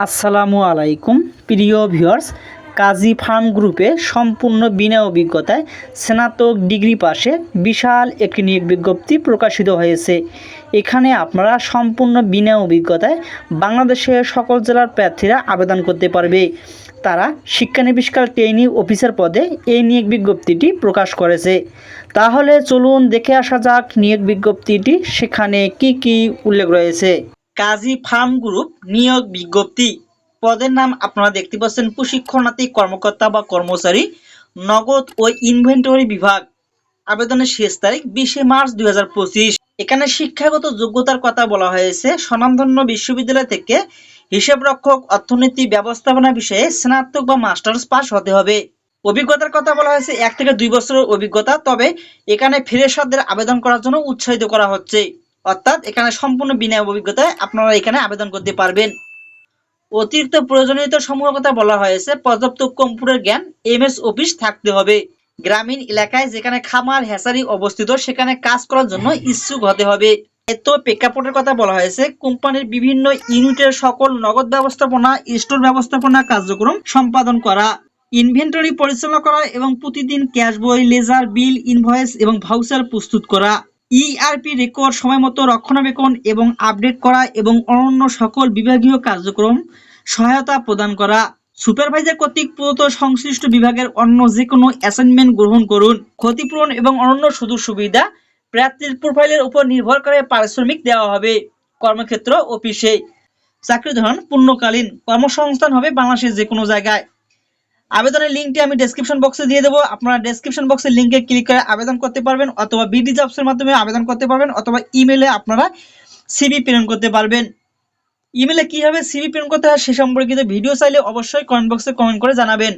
আসসালামু আলাইকুম প্রিয় ভিউয়ার্স। কাজী ফার্ম গ্রুপে সম্পূর্ণ বিনা অভিজ্ঞতায় স্নাতক ডিগ্রি পাশে বিশাল একটি নিয়োগ বিজ্ঞপ্তি প্রকাশিত হয়েছে। এখানে আপনারা সম্পূর্ণ বিনা অভিজ্ঞতায় বাংলাদেশের সকল জেলার প্রার্থীরা আবেদন করতে পারবে। তারা শিক্ষানবিষ্কার ট্রেনি অফিসার পদে এই নিয়োগ বিজ্ঞপ্তিটি প্রকাশ করেছে। তাহলে চলুন দেখে আসা যাক নিয়োগ বিজ্ঞপ্তিটি, সেখানে কি কি উল্লেখ রয়েছে। কাজী ফার্ম গ্রুপ নিয়োগ বিজ্ঞপ্তি। পদের নাম আপনারা দেখতে পাচ্ছেন প্রশিক্ষণার্থী কর্মকর্তা বা কর্মচারী, নগদ ও ইনভেন্টরি বিভাগ। আবেদনের শেষ তারিখ 20 মার্চ 2025। এখানে শিক্ষাগত যোগ্যতার কথা বলা হয়েছে স্বনামধন্য বিশ্ববিদ্যালয় থেকে হিসাবরক্ষক অর্থনীতি ব্যবস্থাপনা বিষয়ে স্নাতক বা মাস্টার্স পাস হতে হবে। অভিজ্ঞতার কথা বলা হয়েছে 1 থেকে 2 বছরের অভিজ্ঞতা, তবে এখানে ফ্রেশারদের আবেদন করার জন্য উৎসাহিত করা হচ্ছে। অর্থাৎ এখানে সম্পূর্ণ বিনা অভিজ্ঞতায় আপনারা এখানে আবেদন করতে পারবেন। অতিরিক্ত প্রয়োজনীয়তা সমূহের কথা বলা হয়েছে পর্যাপ্ত কম্পিউটার জ্ঞান, এমএস অফিস থাকতে হবে। গ্রামীণ এলাকায় যেখানে খামার হ্যাচারি অবস্থিত সেখানে কাজ করার জন্য ইচ্ছুক হতে হবে। এত প্রেক্ষাপটের কথা বলা হয়েছে কোম্পানির বিভিন্ন ইউনিটের সকল নগদ ব্যবস্থাপনা, স্টোর ব্যবস্থাপনা কার্যক্রম সম্পাদন করা, ইনভেন্টরি পরিচালনা করা এবং প্রতিদিন ক্যাশ বই, লেজার, বিল, ইনভয়েস এবং ভাউচার প্রস্তুত করা, ইআরপি রেকর্ড সময়মতো রক্ষণাবেক্ষণ এবং আপডেট করা এবং অন্যান্য সকল বিভাগীয় কার্যক্রম সহায়তা প্রদান করা। সুপারভাইজার কর্তৃক প্রদত্ত সংশ্লিষ্ট বিভাগের অন্য যে কোনো অ্যাসাইনমেন্ট গ্রহণ করুন। ক্ষতিপূরণ এবং অন্যান্য সুযোগ সুবিধা প্রার্থীর প্রোফাইলের উপর নির্ভর করে পারিশ্রমিক দেওয়া হবে। কর্মক্ষেত্র অফিসে। চাকরি ধরন পূর্ণকালীন। কর্মসংস্থান হবে বাংলাদেশের যে কোনো জায়গায়। আবেদনের লিঙ্কটি আমি ডেসক্রিপশন বক্সে দিয়ে দেবো। আপনারা ডেসক্রিপশন বক্সের লিঙ্কে ক্লিক করে আবেদন করতে পারবেন, অথবা বিডি জবসের মাধ্যমে আবেদন করতে পারবেন, অথবা ইমেলে আপনারা সিভি প্রেরণ করতে পারবেন। ইমেলে কিভাবে সিভি প্রেরণ করতে হয় সে সম্পর্কিত ভিডিও চাইলে অবশ্যই কমেন্ট বক্সে কমেন্ট করে জানাবেন।